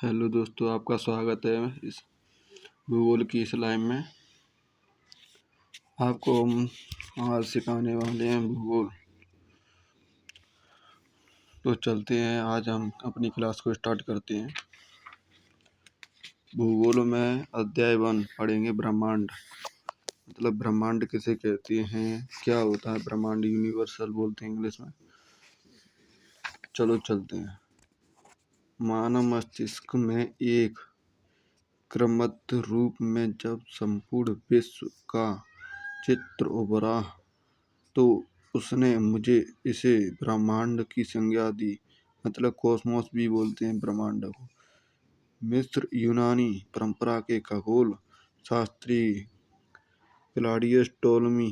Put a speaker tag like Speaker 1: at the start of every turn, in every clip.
Speaker 1: Hello दोस्तों, आपका स्वागत है इस भूगोल की इस लाइव में। आपको हम आज सिखाने वाले हैं भूगोल। तो चलते हैं, आज हम अपनी क्लास को स्टार्ट करते हैं। भूगोल में अध्याय 1 पढ़ेंगे ब्रह्मांड। मतलब ब्रह्मांड किसे कहते हैं, क्या होता है ब्रह्मांड, यूनिवर्सल बोलते हैं इंग्लिश में। चलो चलते हैं। मानव मस्तिष्क में एक क्रमबद्ध रूप में जब संपूर्ण विश्व का चित्र उभरा तो उसने मुझे इसे ब्रह्मांड की संज्ञा दी। मतलब कॉस्मोस भी बोलते हैं ब्रह्मांड को। मिस्र यूनानी परंपरा के खगोल शास्त्री क्लॉडियस टोलेमी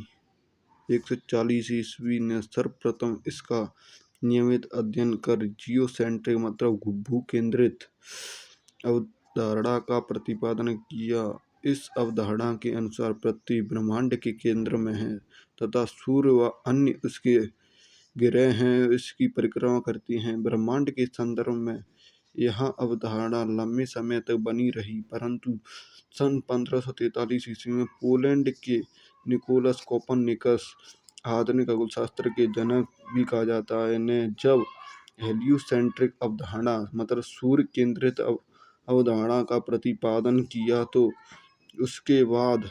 Speaker 1: 140 ईस्वी ने सर्वप्रथम इसका नियमित अध्ययन कर जियोसेंट्रिक मतलब भू केंद्रित अवधारणा का प्रतिपादन किया। इस अवधारणा के अनुसार पृथ्वी ब्रह्मांड के केंद्र में है तथा सूर्य व अन्य उसके ग्रह हैं इसकी परिक्रमा करती हैं। ब्रह्मांड के संदर्भ में यह अवधारणा लंबे समय तक बनी रही, परंतु सन 1543 ईस्वी में पोलैंड के निकोलस कोपरनिकस, आधुनिक खगोलशास्त्र के जनक भी कहा जाता है, ने जब हेलियोसेंट्रिक अवधारणा मतलब सूर्य केंद्रित अवधारणा का प्रतिपादन किया तो उसके बाद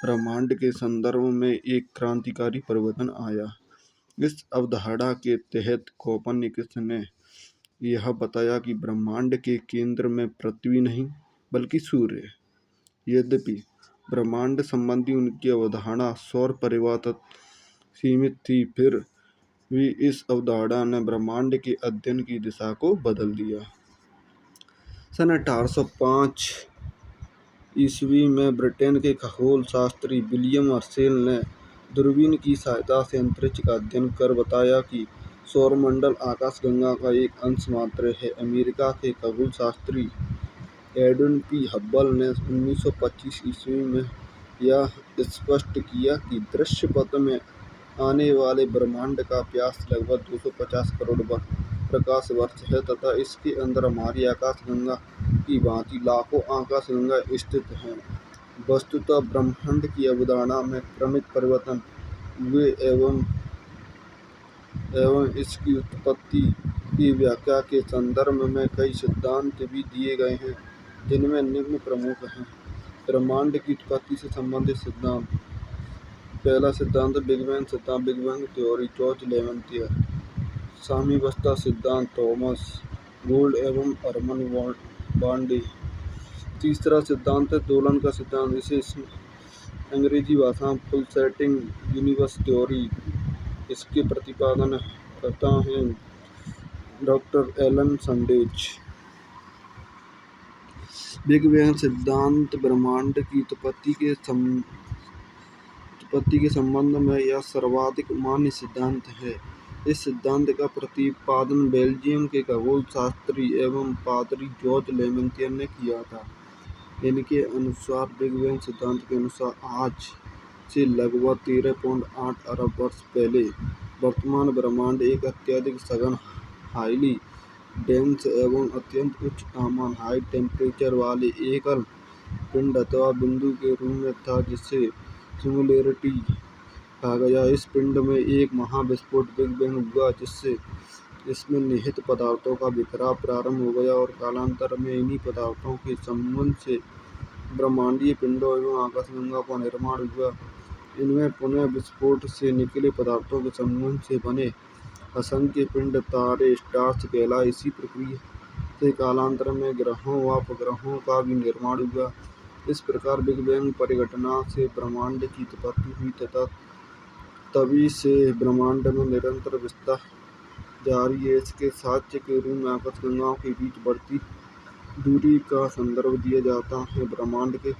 Speaker 1: ब्रह्मांड के संदर्भ में एक क्रांतिकारी परिवर्तन आया। इस अवधारणा के तहत कोपरनिकस ने यह बताया कि ब्रह्मांड के केंद्र में पृथ्वी नहीं बल्कि सूर्य है। यद्यपि ब्रह्मांड संबंधी उनकी अवधारणा सौर परिवार तक सीमित थी, फिर भी इस अवधारणा ने ब्रह्मांड के अध्ययन की दिशा को बदल दिया। सन 1805 ईस्वी में ब्रिटेन के खगोल शास्त्री विलियम हर्शेल ने दूरबीन की सहायता से अंतरिक्ष का अध्ययन कर बताया कि सौरमंडल आकाशगंगा का एक अंश मात्र है। अमेरिका के खगोल शास्त्री एडविन पी हब्बल ने 1925 ईस्वी में यह स्पष्ट किया कि दृश्य पथ में आने वाले ब्रह्मांड का व्यास लगभग 250 करोड़ प्रकाश वर्ष है तथा इसके अंदर हमारी आकाशगंगा की भांति लाखों आकाशगंगा स्थित हैं। वस्तुतः ब्रह्मांड की अवधारणा में क्रमिक परिवर्तन हुए एवं इसकी उत्पत्ति की व्याख्या के संदर्भ में कई सिद्धांत भी दिए गए हैं, जिनमें निम्न प्रमुख हैं। ब्रह्मांड की उत्पत्ति से संबंधित सिद्धांत। पहला सिद्धांत बिग बैंग सिद्धांत, बिग बैंग थ्योरी, जॉर्ज लेवेंथियर। साम्यावस्था सिद्धांत, थॉमस गोल्ड एवं हरमन बांडे। तीसरा सिद्धांत है दोलन का सिद्धांत, इसे अंग्रेजी भाषा में पल्सेटिंग यूनिवर्स थ्योरी। इसके प्रतिपादन करता है डॉक्टर एलन सैंडविच। बिग बैंग सिद्धांत ब्रह्मांड की उत्पत्ति के संबंध में यह सर्वाधिक मान्य सिद्धांत है। इस सिद्धांत का प्रतिपादन बेल्जियम के खगोल शास्त्री एवं पादरी जॉर्ज लेवेंथियर ने किया था। इनके अनुसार बिग बैंग सिद्धांत के अनुसार आज से लगभग 13.8 अरब वर्ष पहले वर्तमान ब्रह्मांड एक अत्यधिक सघन, हाईली डेंस एवं अत्यंत उच्च तापमान हाई टेम्परेचर वाले एकल पिंड अथवा बिंदु के रूप में था, जिसे सिंगुलैरिटी कहा गया। इस पिंड में एक महाविस्फोट बिग बैंग हुआ, जिससे इसमें निहित पदार्थों का बिखराव प्रारंभ हो गया और कालांतर में इन्हीं पदार्थों के संबंध से ब्रह्मांडीय पिंडों एवं आकाशगंगा का निर्माण हुआ। इनमें पुनः विस्फोट से निकले पदार्थों के संबंध से बने असंख्य पिंड तारे स्टार्स कहलाए। इसी प्रक्रिया से कालांतर में ग्रहों व उपग्रहों का भी निर्माण हुआ। इस प्रकार बिग बैंग परिघटना से ब्रह्मांड की उत्पत्ति हुई तथा तभी से ब्रह्मांड में निरंतर विस्तार जारी है। इसके साक्ष्य के रूप में आकाशगंगाओं के बीच बढ़ती दूरी का संदर्भ दिया जाता है। ब्रह्मांड के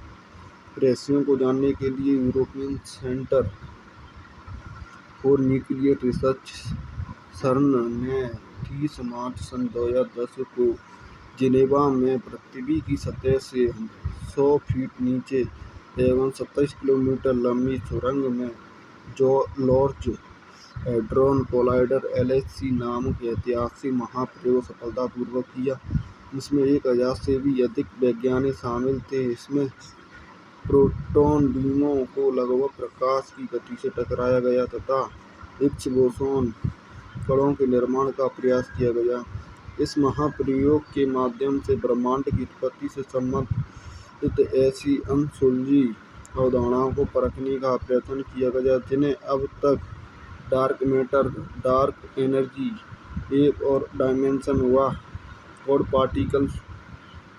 Speaker 1: रहस्यों को जानने के लिए European centre for nuclear research सर्न ने 30 मार्च सन 2010 को जिनेवा में पृथ्वी की सतह से 100 फीट नीचे एवं 27 किलोमीटर लंबी सुरंग में लार्ज हैड्रॉन कोलाइडर LHC नामक ऐतिहासिक महाप्रयोग सफलतापूर्वक किया। जिसमें 1000 से भी अधिक वैज्ञानिक शामिल थे। इसमें प्रोटॉन बीमों को लगभग प्रकाश की गति से टकराया गया तथा हिग्स बोसॉन कणों के निर्माण का प्रयास किया गया। इस महाप्रयोग के माध्यम से ब्रह्मांड की उत्पत्ति से संबंधित ऐसी अनसुलझी अवधारणाओं को परखने का प्रयत्न किया गया जिन्हें अब तक डार्क मैटर, डार्क एनर्जी, एक और डायमेंशन व गॉड पार्टिकल्स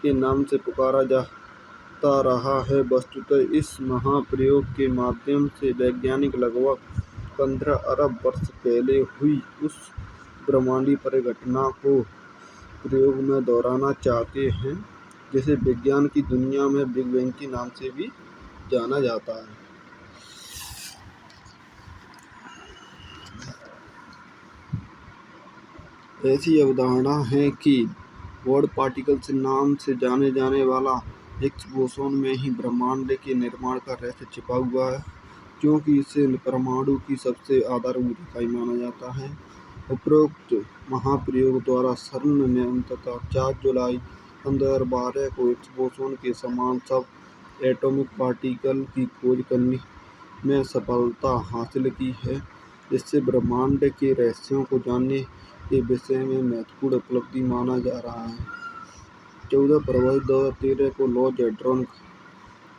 Speaker 1: के नाम से पुकारा जाता रहा है। वस्तुतः इस महाप्रयोग के माध्यम से वैज्ञानिक लगभग 15 अरब वर्ष पहले हुई उस ब्रह्मांडीय परिघटना को प्रयोग में दोहराना चाहते हैं जिसे विज्ञान की दुनिया में बिग बैंग के नाम से भी जाना जाता है। ऐसी अवधारणा है कि गॉड पार्टिकल्स नाम से जाने जाने वाला हिग्स बोसॉन में ही ब्रह्मांड के निर्माण का रहस्य छिपा हुआ है, क्योंकि इसे परमाणु की सबसे आधारभूत इकाई माना जाता है। उपरोक्त महाप्रयोग द्वारा सर्न ने अंततः 4 जुलाई 2012 को हिग्स बोसॉन के समान सब एटॉमिक पार्टिकल की खोज करने में सफलता हासिल की है, जिससे ब्रह्मांड के रहस्यों को जानने के विषय में महत्वपूर्ण उपलब्धि माना जा रहा है। 14 फरवरी 2013 को लॉर्ज हैड्रॉन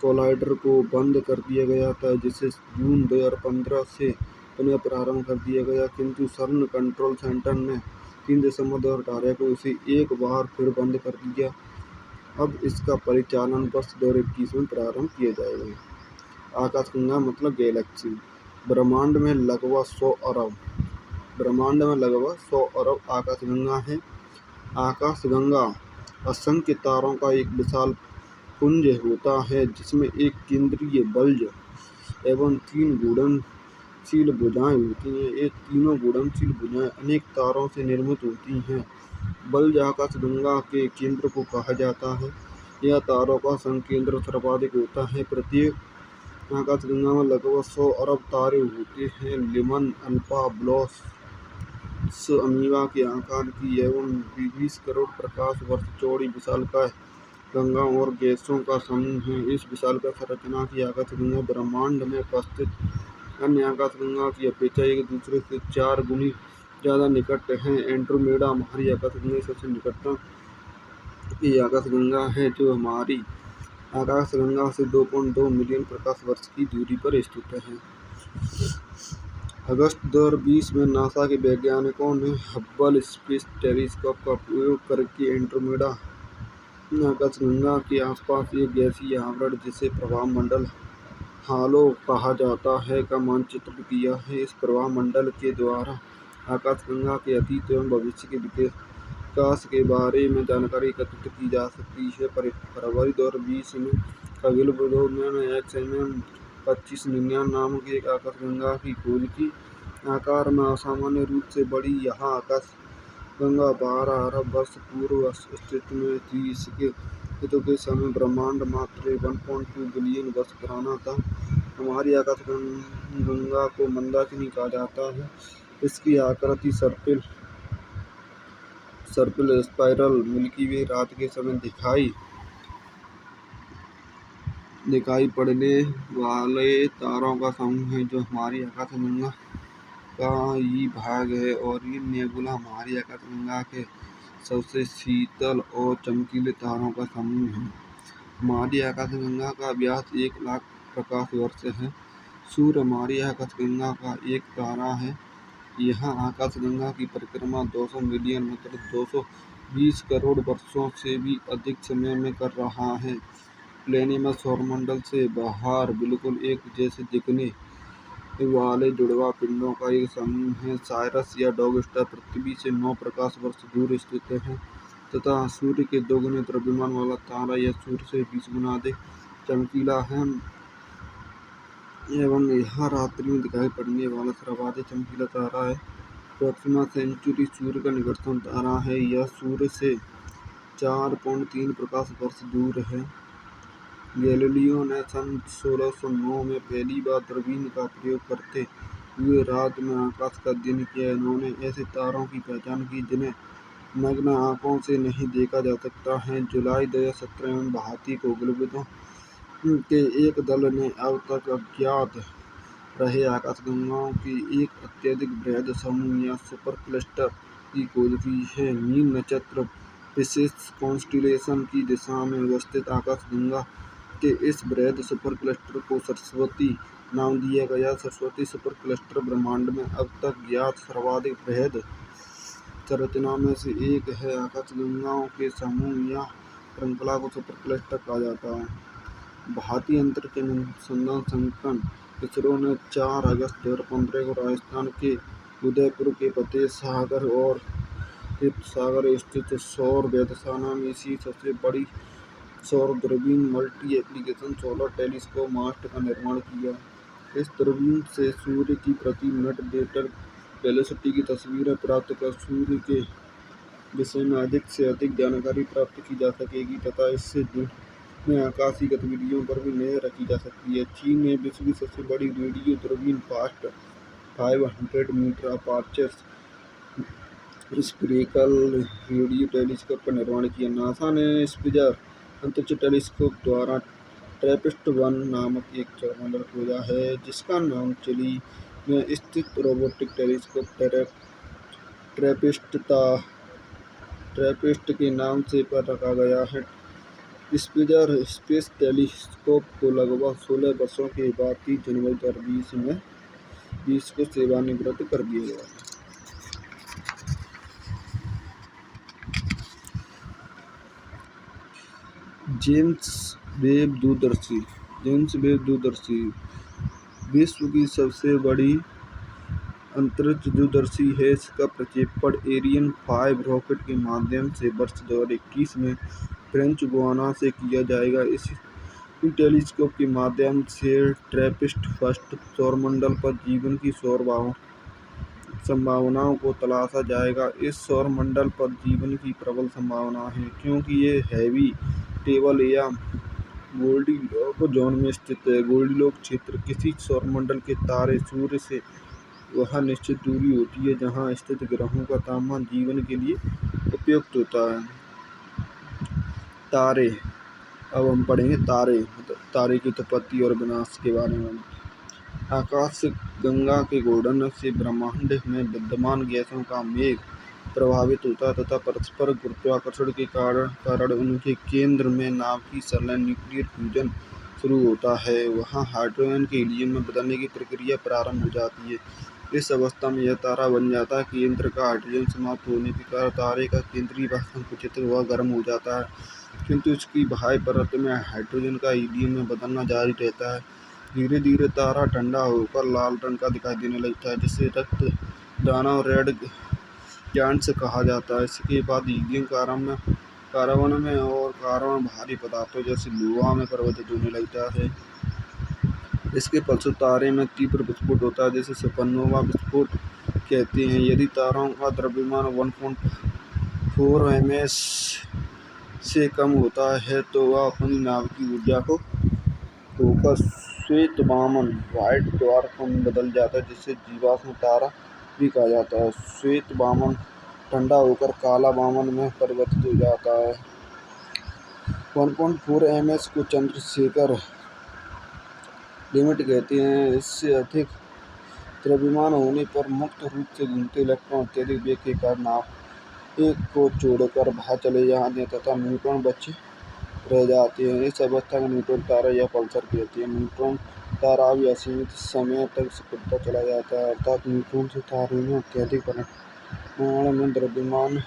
Speaker 1: कोलाइडर को बंद कर दिया गया था, जिसे जून 2015 से पुनः प्रारंभ कर दिया गया, किंतु सर्न कंट्रोल सेंटर ने 3 दिसंबर 2018 को इसे एक बार फिर बंद कर दिया। अब इसका परिचालन वर्ष 2021 में प्रारंभ किया जाएगा। आकाशगंगा मतलब गैलेक्सी। ब्रह्मांड में लगभग 100 अरब आकाशगंगा है। आकाशगंगा असंख्य तारों का एक विशाल पुंज होता है, जिसमें एक केंद्रीय बल्ज एवं 3 घूर्णनशील भुजाएं होती हैं। ये तीनों घूर्णनशील भुजाएं अनेक तारों से निर्मित होती हैं। बल्ज आकाशगंगा के केंद्र को कहा जाता है। यह तारों का संकेंद्र सर्वाधिक होता है। प्रत्येक आकाशगंगा में लगभग 100 अरब तारे होते हैं। लिमन अल्फा ब्लॉस अमीबा के आकार की एवं 20 करोड़ प्रकाश वर्ष चौड़ी विशालकाय गंगाओं और गैसों का समूह है। इस विशालकाय संरचना की आकाशगंगा ब्रह्मांड में उपस्थित अन्य आकाशगंगा की अपेक्षा एक दूसरे से 4 गुनी ज़्यादा निकट है। एंड्रोमेडा हमारी आकाशगंगा की सबसे निकटतम आकाशगंगा है, जो हमारी आकाशगंगा से 2.2 मिलियन प्रकाश वर्ष की दूरी पर स्थित है। अगस्त 2020 में नासा के वैज्ञानिकों ने हब्बल स्पेस टेलीस्कोप का उपयोग करके एंड्रोमेडा आकाशगंगा के आसपास एक गैसीय आवरण, जिसे प्रभाव मंडल हालो कहा जाता है, का मानचित्रण किया है। इस प्रभाव मंडल के द्वारा आकाशगंगा के अतीत एवं भविष्य के विकास के बारे में जानकारी एकत्रित की जा सकती है। फरवरी 2020 में खगोल वैज्ञानिकों ने XMM 2599 नामक एक आकाशगंगा की खोज की। आकार में असामान्य रूप से बड़ी यह आकाशगंगा 12 अरब वर्ष पूर्व अस्तित्व में थी। इसके अस्तित्व के समय ब्रह्मांड मात्र 1.2 बिलियन वर्ष पुराना था। हमारी आकाशगंगा को मंदाकिनी कहा जाता है। इसकी आकृति सर्पिल स्पाइरल मिल्की वे रात के समय दिखाई पड़ने वाले तारों का समूह है, जो हमारी आकाशगंगा का ही भाग है, और ये नेबुला हमारी आकाशगंगा के सबसे शीतल और चमकीले तारों का समूह है। हमारी आकाशगंगा का व्यास 1 लाख प्रकाश वर्ष है। सूर्य हमारी आकाशगंगा का एक तारा है। यह आकाशगंगा की परिक्रमा 200 मिलियन मतलब 220 करोड़ वर्षों से भी अधिक समय में कर रहा है। प्लेनेमस सौरमंडल से बाहर बिल्कुल एक जैसे दिखने वाले जुड़वा पिंडों का एक समूह है। साइरस या डॉग स्टार पृथ्वी से 9 प्रकाश वर्ष दूर स्थित है तथा सूर्य के 2 गुने द्रव्यमान वाला तारा यह सूर्य से 20 गुना अधिक चमकीला है एवं यह रात्रि में दिखाई पड़ने वाला सर्वाधिक चमकीला तारा है। प्रोक्सिमा सेंचुरी सूर्य का निकटतम तारा है। यह सूर्य से 4.3 प्रकाश वर्ष दूर है। गैलीलियो ने सन 1609 में पहली बार दूरबीन का प्रयोग करते हुए रात में आकाश का अध्ययन किया। इन्होंने ऐसे तारों की पहचान की जिन्हें नग्न आंखों से नहीं देखा जा सकता है। जुलाई 2017 में भारतीय खगोलविदों के एक दल ने अब तक अज्ञात रहे आकाशगंगाओं के एक अत्यधिक बृहद समूह या सुपर क्लस्टर की खोज की है। मीन नक्षत्र पिसेस कॉन्स्टिलेशन की दिशा में अवस्थित आकाशगंगा के इस बृहद सुपर क्लस्टर को सरस्वती नाम दिया गया। सरस्वती सुपर क्लस्टर ब्रह्मांड में अब तक ज्ञात सर्वाधिक बृहद संरचना में से एक है। आकाशगंगाओं के समूह या श्रृंखला को सुपर क्लस्टर कहा जाता है। भारतीय अंतरिक्ष अनुसंधान संगठन इसरो ने 4 अगस्त 2015 को राजस्थान के उदयपुर के फतेह सागर और तृप्त सागर स्थित सौर वेधशाला में इसी सबसे बड़ी सौर दूरबीन मल्टी एप्लीकेशन सोलर टेलीस्कोप मास्ट का निर्माण किया। इस दूरबीन से सूर्य की प्रति मिनट मीटर वेलोसिटी की तस्वीरें प्राप्त कर सूर्य के विषय में अधिक से अधिक जानकारी प्राप्त की जा सकेगी तथा इससे में आकाशीय गतिविधियों पर भी नजर रखी जा सकती है। चीन ने विश्व की सबसे बड़ी रेडियो दूरबीन FAST 500 metre aperture spherical radio telescope का निर्माण किया। नासा ने स्पियर अंतरिक्ष टेलीस्कोप द्वारा ट्रैपिस्ट-1 नामक एक सौरमंडल खोजा है, जिसका नाम चिली में स्थित रोबोटिक टेलीस्कोप ट्रैपिस्ट के नाम से पर रखा गया है। स्पियर स्पेस टेलीस्कोप को लगभग 16 वर्षों के बाद 30 जनवरी 2020 को सेवानिवृत्त कर दिया गया। जेम्स वेब दूरदर्शी विश्व की सबसे बड़ी अंतरिक्ष दूरदर्शी है। इसका प्रक्षेपण एरियन 5 रॉकेट के माध्यम से वर्ष 2021 में फ्रेंच गुयाना से किया जाएगा। इस टेलीस्कोप के माध्यम से ट्रैपिस्ट फर्स्ट सौरमंडल पर जीवन की संभावनाओं को तलाशा जाएगा। इस सौरमंडल पर जीवन की प्रबल संभावना है, क्योंकि ये हैवी टेबल या गोल्डीलॉक जोन में स्थित है। गोल्डीलॉक क्षेत्र किसी सौरमंडल के तारे सूर्य से वह निश्चित दूरी होती है जहां स्थित ग्रहों का तापमान जीवन के लिए उपयुक्त होता है। तारे, अब हम पढ़ेंगे तारे की उत्पत्ति और विनाश के बारे में। आकाशगंगा के घूर्णन से ब्रह्मांड में विद्यमान गैसों का मेघ प्रभावित होता है तथा परस्पर गुरुत्वाकर्षण के कारण उनके केंद्र में नाभिकीय संलयन न्यूक्लियर फ्यूजन शुरू होता है। वहाँ हाइड्रोजन के हीलियम में बदलने की प्रक्रिया प्रारंभ हो जाती है। इस अवस्था में यह तारा बन जाता है। केंद्र का हाइड्रोजन समाप्त होने के कारण तारे का केंद्रीय भाग संकुचित व गर्म हो जाता है, किंतु इसकी बाह्य परत में हाइड्रोजन का हीलियम में बदलना जारी रहता है। धीरे धीरे तारा ठंडा होकर लाल रंग का दिखाई देने लगता है, जिसे रक्त दाना रेड गैस कहा जाता है। इसके बाद हीलियम कार्बन में और कार्बन भारी पदार्थों जैसे लोहा में परिवर्तित होने लगता है। इसके फलस्वरूप तारे में तीव्र विस्फोट होता है, जिसे सुपरनोवा विस्फोट कहते हैं। यदि तारों का द्रव्यमान 1.4 ms से कम होता है तो वह अपनी नाभिकीय ऊर्जा को खोकर श्वेत वामन व्हाइट ड्वार्फ में बदल जाता है, जिसे जीवाश्म तारा भी कहा जाता है। श्वेत वामन ठंडा होकर काला वामन में परिवर्तित हो जाता है। 1.4 ms को चंद्रशेखर लिमिट कहते हैं। इससे अधिक द्रव्यमान होने पर मुक्त रूप से घूमते इलेक्ट्रॉन अत्यधिक वेग के कारण एक को छोड़कर बाहर चले जाते हैं तथा न्यूट्रॉन बचे रह जाते हैं। इस अवस्था को न्यूट्रॉन तारा या पल्सर कहते हैं। न्यूट्रॉन तारा भी असीमित समय तक सिकुड़ता चला जाता है, अर्थात न्यूट्रॉन से तारे में अत्यधिक परिमाण में द्रव्यमान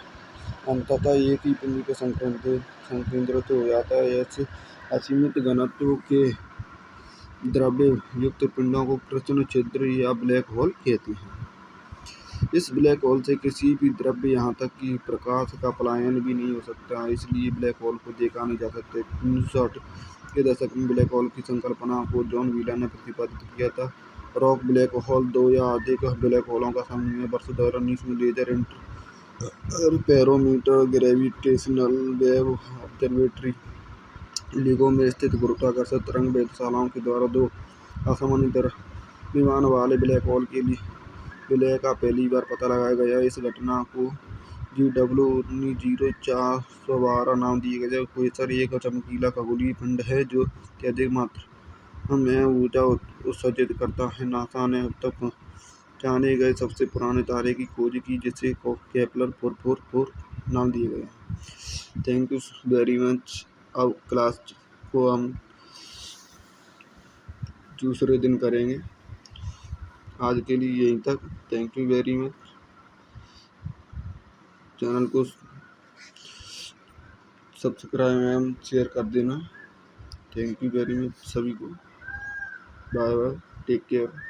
Speaker 1: अंततः एक ही पिंड पर संकेंद्रित हो जाता है। ऐसे असीमित घनत्व के द्रव्य युक्त पिंडों को कृष्ण छिद्र या ब्लैक होल कहते हैं। इस ब्लैक होल से किसी भी द्रव्य यहाँ तक कि प्रकाश का पलायन भी नहीं हो सकता, इसलिए ब्लैक होल को देखा नहीं जा सकता। 1960 के दशक में ब्लैक होल की संकल्पना को जॉन व्हीलर ने प्रतिपादित किया था। रॉक ब्लैक होल 2 या अधिक ब्लैक होलों का समूह है। वर्ष 2019 में laser interferometer gravitational wave observatory LIGO में स्थित गुरुत्वाकर्षण तरंग वेधशालाओं के द्वारा 2 असामान्य द्रव्यमान वाले ब्लैक होल के लिए विलय का पहली बार पता लगाया गया। इस घटना को GW 19412 नाम दिए गए। क्वेसर एक चमकीला खगोलीय पिंड है जो अत्यधिक मात्रा में ऊर्जा उत्सर्जित करता है। नासा ने अब तक जाने गए सबसे पुराने तारे की खोज की जिसे केपलर 444 नाम दिए गए हैं। Thank you very much. अब क्लास को हम दूसरे दिन करेंगे। आज के लिए यहीं तक। Thank you very much. Channel को सब्सक्राइब एवं शेयर कर देना। थैंक यू वेरी मच सभी को। Bye bye, take care.